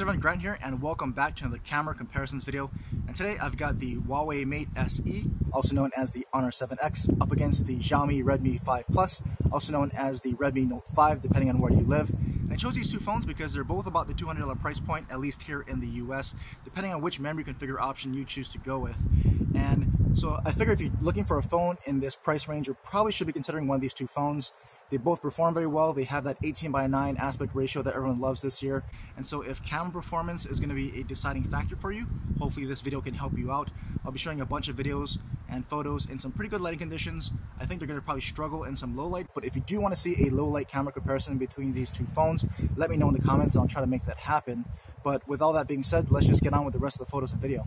everyone, Grant here, and welcome back to another camera comparisons video. And today I've got the Huawei Mate SE, also known as the Honor 7X, up against the Xiaomi Redmi 5 Plus, also known as the Redmi Note 5, depending on where you live. And I chose these two phones because they're both about the $200 price point, at least here in the US, depending on which memory configure option you choose to go with. And so I figure if you're looking for a phone in this price range, you probably should be considering one of these two phones. They both perform very well. They have that 18:9 aspect ratio that everyone loves this year. And so if camera performance is going to be a deciding factor for you, hopefully this video can help you out. I'll be showing a bunch of videos and photos in some pretty good lighting conditions. I think they're going to probably struggle in some low light, but if you do want to see a low light camera comparison between these two phones, let me know in the comments and I'll try to make that happen. But with all that being said, let's just get on with the rest of the photos and video.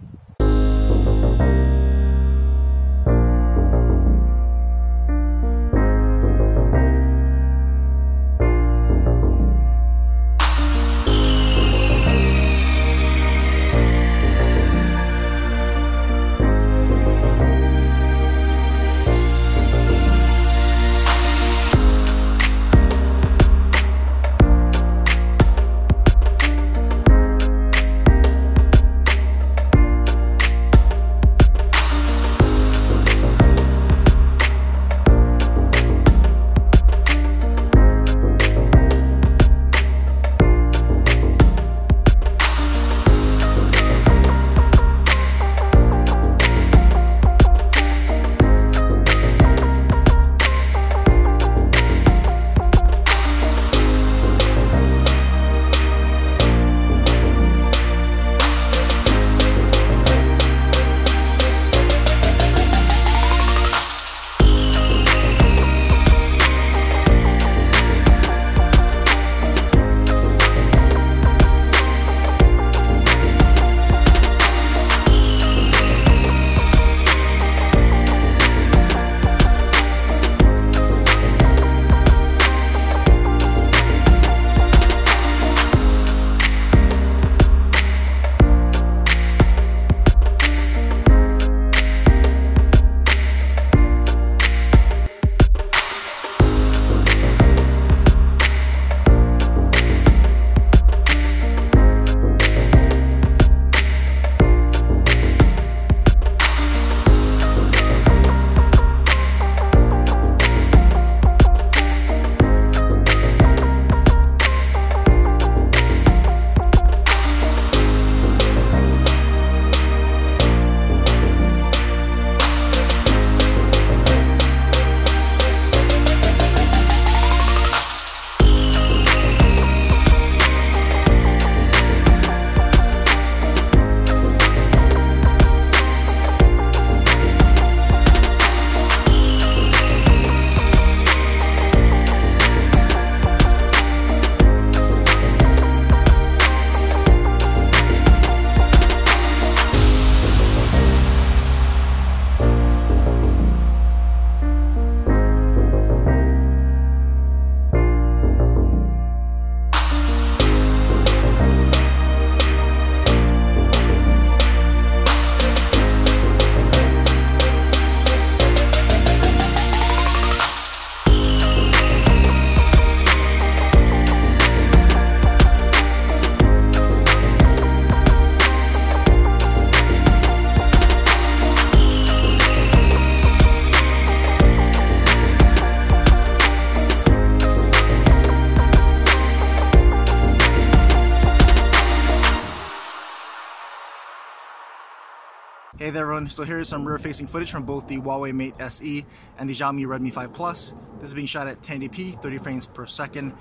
Hey there everyone, so here is some rear-facing footage from both the Huawei Mate SE and the Xiaomi Redmi 5 Plus. This is being shot at 1080p, 30 frames per second,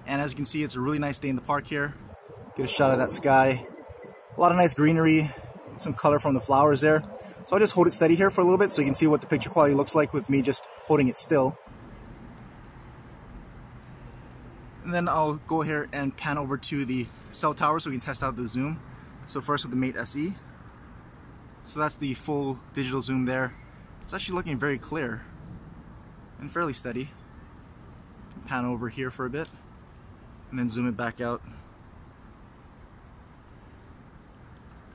and as you can see, it's a really nice day in the park here. Get a shot of that sky, a lot of nice greenery, some color from the flowers there. So I'll just hold it steady here for a little bit so you can see what the picture quality looks like with me just holding it still. And then I'll go here and pan over to the cell tower so we can test out the zoom. So first with the Mate SE. So that's the full digital zoom there. It's actually looking very clear and fairly steady. Pan over here for a bit and then zoom it back out.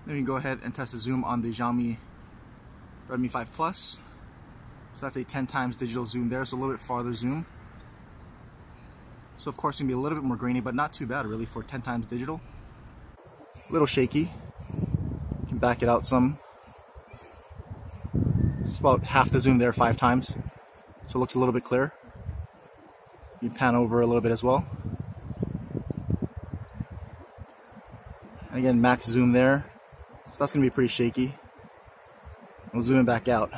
Then we can go ahead and test the zoom on the Xiaomi Redmi 5 Plus. So that's a 10 times digital zoom there, so a little bit farther zoom. So of course it's going to be a little bit more grainy, but not too bad really for 10 times digital. a little shaky. You can back it out some. It's about half the zoom there 5 times, so it looks a little bit clearer. You can pan over a little bit as well. And again, max zoom there, so that's going to be pretty shaky. We'll zoom it back out.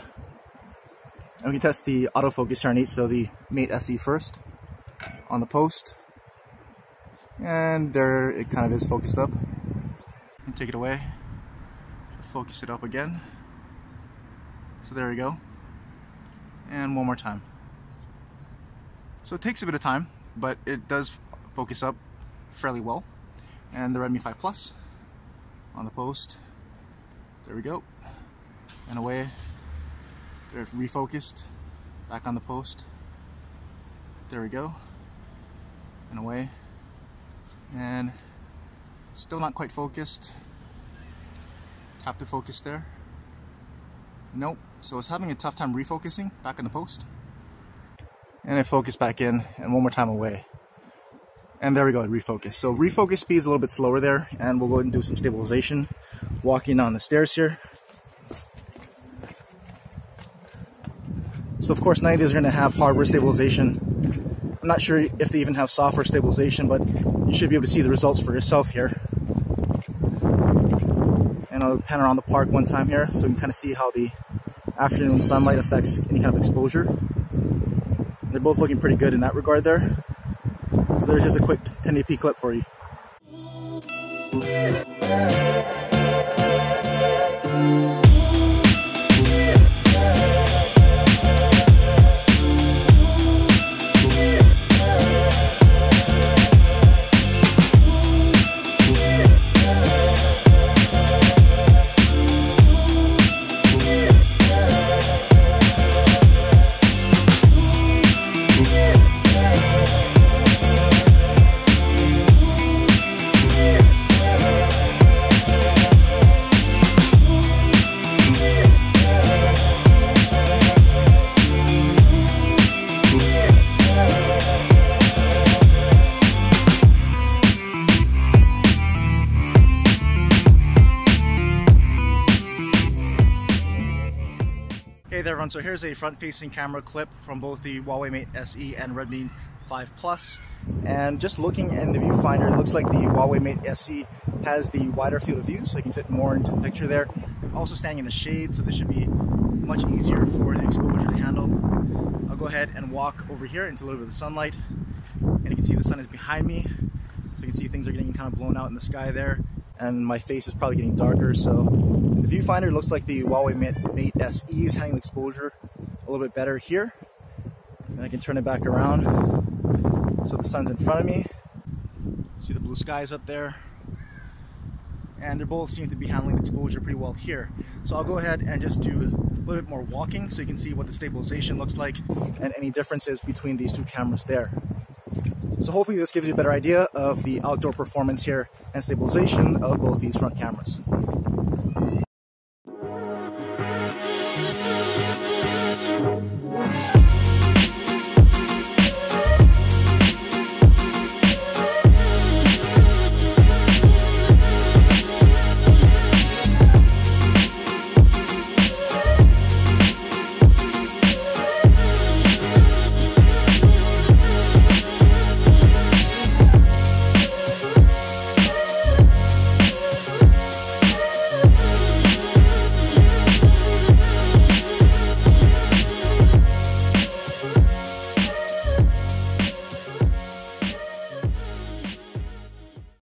And we can test the autofocus here on each, so the Mate SE first, on the post. And there it kind of is focused up. And take it away, focus it up again. So there we go. And one more time. So it takes a bit of time, but it does focus up fairly well. And the Redmi 5 Plus on the post. There we go. And away. They're refocused. Back on the post. There we go. And away. And still not quite focused. Tap to focus there. Nope. So it's having a tough time refocusing back in the post. And I focus back in, and one more time away. And there we go, refocus. So refocus speed is a little bit slower there, and we'll go ahead and do some stabilization. Walking down the stairs here. So of course none of these are going to have hardware stabilization. I'm not sure if they even have software stabilization, but you should be able to see the results for yourself here. And I'll pan around the park one time here, so you can kind of see how the afternoon sunlight affects any kind of exposure. They're both looking pretty good in that regard there. So there's just a quick 1080p clip for you. Hey there everyone, so here's a front-facing camera clip from both the Huawei Mate SE and Redmi 5 Plus. And just looking in the viewfinder, it looks like the Huawei Mate SE has the wider field of view, so you can fit more into the picture there. Also standing in the shade, so this should be much easier for the exposure to handle. I'll go ahead and walk over here into a little bit of sunlight, and you can see the sun is behind me, so you can see things are getting kind of blown out in the sky there. And my face is probably getting darker, so the viewfinder looks like the Huawei Mate SE is handling exposure a little bit better here. And I can turn it back around so the sun's in front of me. See the blue skies up there. And they both seem to be handling exposure pretty well here. So I'll go ahead and just do a little bit more walking so you can see what the stabilization looks like and any differences between these two cameras there. So hopefully this gives you a better idea of the outdoor performance here and stabilization of both these front cameras.